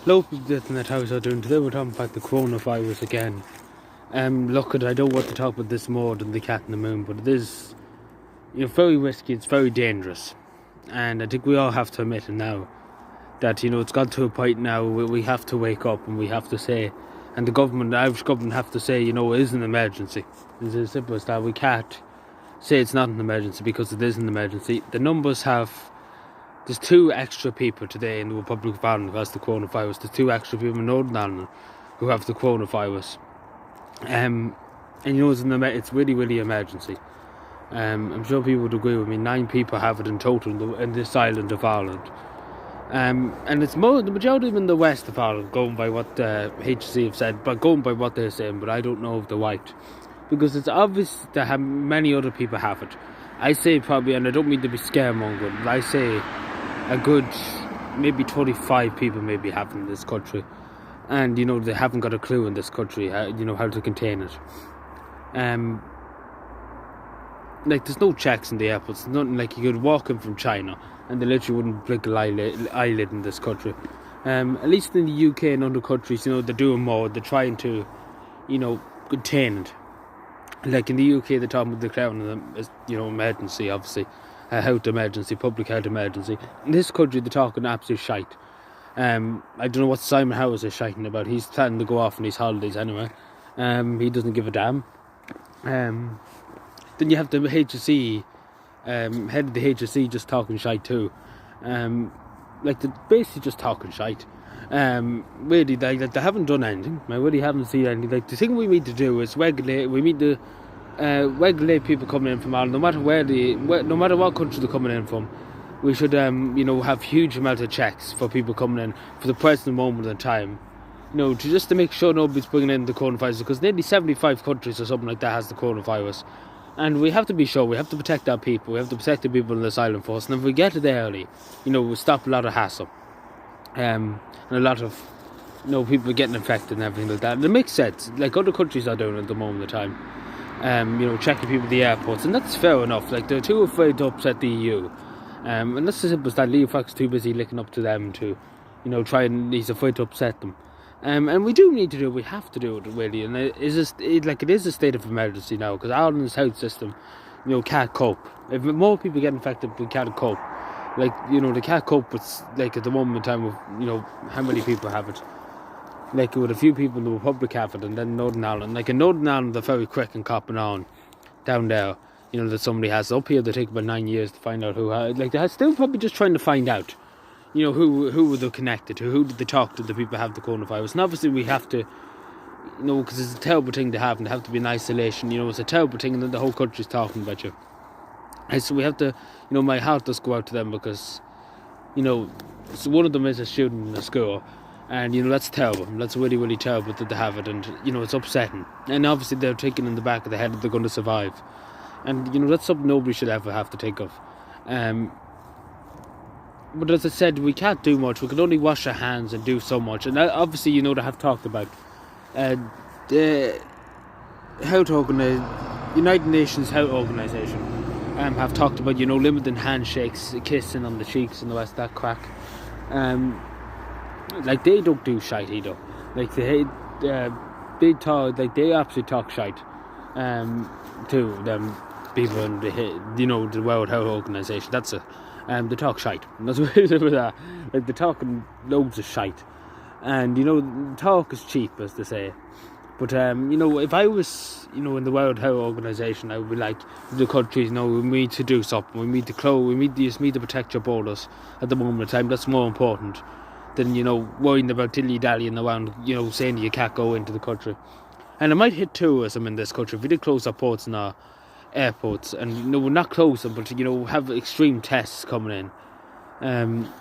Local internet house are doing today. We're talking about the coronavirus again. Look, I don't want to talk about this more than the cat in the moon, but it is, very risky. It's very dangerous, and I think we all have to admit it now that it's got to a point now where we have to wake up and we have to say, and the Irish government, have to say, it is an emergency. It's as simple as that. We can't say it's not an emergency because it is an emergency. The numbers have. There's 2 extra people today in the Republic of Ireland who has the coronavirus. There's 2 extra people in Northern Ireland who have the coronavirus. And it's really, really emergency. I'm sure people would agree with me. 9 people have it in total in this island of Ireland. And it's the majority of them in the west of Ireland, going by what HSE have said, but going by what they're saying, but I don't know if they're right. Because it's obvious that many other people have it. I say probably, and I don't mean to be scaremongering, but I say a good maybe 25 people maybe have in this country, and they haven't got a clue in this country how to contain it. There's no checks in the airports. It's nothing like you could walk in from China and they literally wouldn't blink an eyelid in this country. At least in the UK and other countries, they're doing more. They're trying to contain it. Like in the UK, they're talking about declaring them as emergency, obviously. Health emergency, public health emergency. In this country, they're talking absolute shite. I don't know what Simon Howes is shiting about. He's planning to go off on his holidays anyway. He doesn't give a damn. Then you have the HSE, head of the HSE just talking shite too. They're basically just talking shite. Really, they haven't done anything. I really haven't seen anything. The thing we need to do is regulate. We need to regulate people coming in from Ireland, no matter what country they're coming in from. We should, have huge amounts of checks for people coming in for the present moment in time. To make sure nobody's bringing in the coronavirus, because nearly 75 countries or something like that has the coronavirus. And we have to be sure, we have to protect our people, we have to protect the people in this island first. And if we get it early, we'll stop a lot of hassle. And a lot of, people getting infected and everything like that. And it makes sense, like other countries are doing at the moment in time. Checking people at the airports, and that's fair enough. They're too afraid to upset the EU. And that's as simple as that. Leo Fox is too busy licking up to them to, he's afraid to upset them. And we do need to do it, we have to do it really, and it is a state of emergency now, because Ireland's health system, can't cope. If more people get infected, we can't cope. They can't cope with, at the moment in time of, how many people have it. With a few people in the Republic have it, and then Northern Ireland. In Northern Ireland, they're very quick and copping on down there, that somebody has. Up here, they take about 9 years to find out who has. They're still probably just trying to find out. Who were they connected to? Who did they talk to? The people have the coronavirus. And obviously we have to, because it's a terrible thing to have, and they have to be in isolation. It's a terrible thing, and then the whole country's talking about you. And so we have to, my heart does go out to them, because, so one of them is a student in a school, and that's terrible. That's really, really terrible that they have it, and it's upsetting. And obviously they're thinking in the back of the head that they're going to survive, and that's something nobody should ever have to think of. But as I said, we can't do much. We can only wash our hands and do so much. And obviously, they have talked about the United Nations Health Organization have talked about, limiting handshakes, kissing on the cheeks and the rest of that crack. They don't do shite either. They absolutely talk shite to them people in the World Health Organization. That's it. They talk shite. That's what it is with that. They're talking loads of shite. And, talk is cheap, as they say. But, if I was, in the World Health Organization, I would be like, the countries, we need to do something. We need to close. We need to protect your borders at the moment in time. That's more important than, worrying about dilly-dallying around, saying you can't go into the country. And it might hit tourism in this country. If we did close our ports and our airports, and we're not close them, but have extreme tests coming in,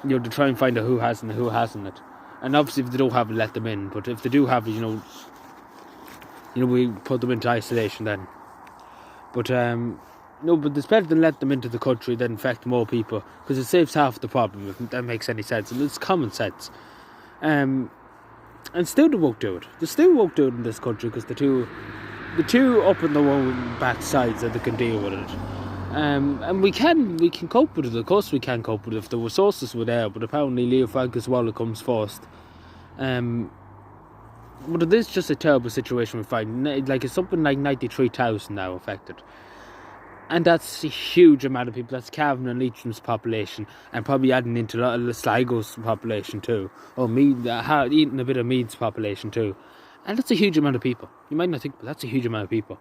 to try and find out who has and who hasn't it. And obviously if they don't have it, let them in, but if they do have it, we put them into isolation then. But but it's better than let them into the country than infect more people, because it saves half the problem, if that makes any sense, and it's common sense. And still they won't do it. They still won't do it in this country, because the two up in their own backsides that they can deal with it. And we can cope with it. Of course we can cope with it if the resources were there, but apparently Leo Varadkar Swallow comes first. But it is just a terrible situation we find. Like, it's something like 93,000 now affected. And that's a huge amount of people. That's Cavan and Leitrim's population, and probably adding into a lot of Sligo's population too, or Meath, eating a bit of Meath's population too. And that's a huge amount of people. You might not think, but that's a huge amount of people.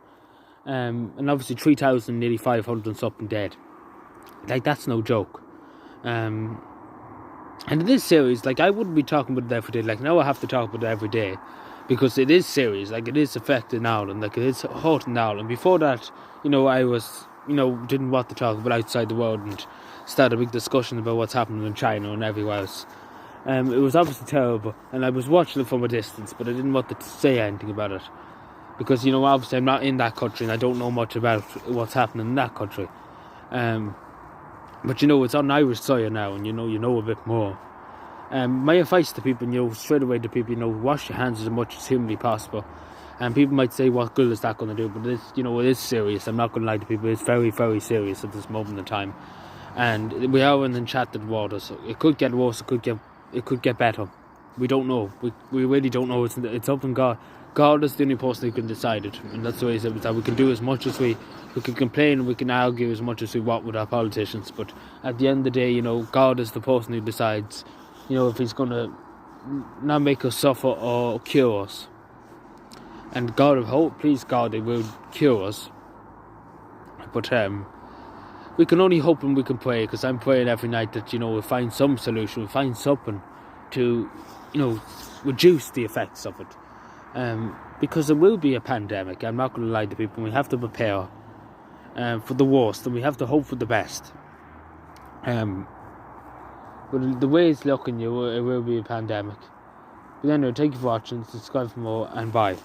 And obviously 3,000, nearly 500 and something dead. Like, that's no joke. And it is serious. Like, I wouldn't be talking about it every day. Like, now I have to talk about it every day, because it is serious. Like, it is affecting Ireland. Like, it is hurting Ireland. Before that, I was, didn't want to talk about outside the world and start a big discussion about what's happening in China and everywhere else. It was obviously terrible, and I was watching it from a distance, but I didn't want to say anything about it, because, obviously I'm not in that country and I don't know much about what's happening in that country. But it's on Irish soil now, and you know a bit more. My advice to people, straight away to people, wash your hands as much as humanly possible. And people might say, what good is that going to do? But it's, it is serious. I'm not going to lie to people. It's very, very serious at this moment in time. And we are in enchanted waters. It could get worse. It could get better. We don't know. We really don't know. It's up to God. God is the only person who can decide it. And that's the way that we can do as much as we can complain, we can argue as much as we want with our politicians. But at the end of the day, God is the person who decides, if he's going to not make us suffer or cure us. And God, I hope, please God, it will cure us. But we can only hope and we can pray, because I'm praying every night that, we'll find some solution, we'll find something to, reduce the effects of it. Because there will be a pandemic, I'm not going to lie to people. We have to prepare for the worst, and we have to hope for the best. But the way it's looking, it will be a pandemic. But anyway, thank you for watching, subscribe for more, and bye.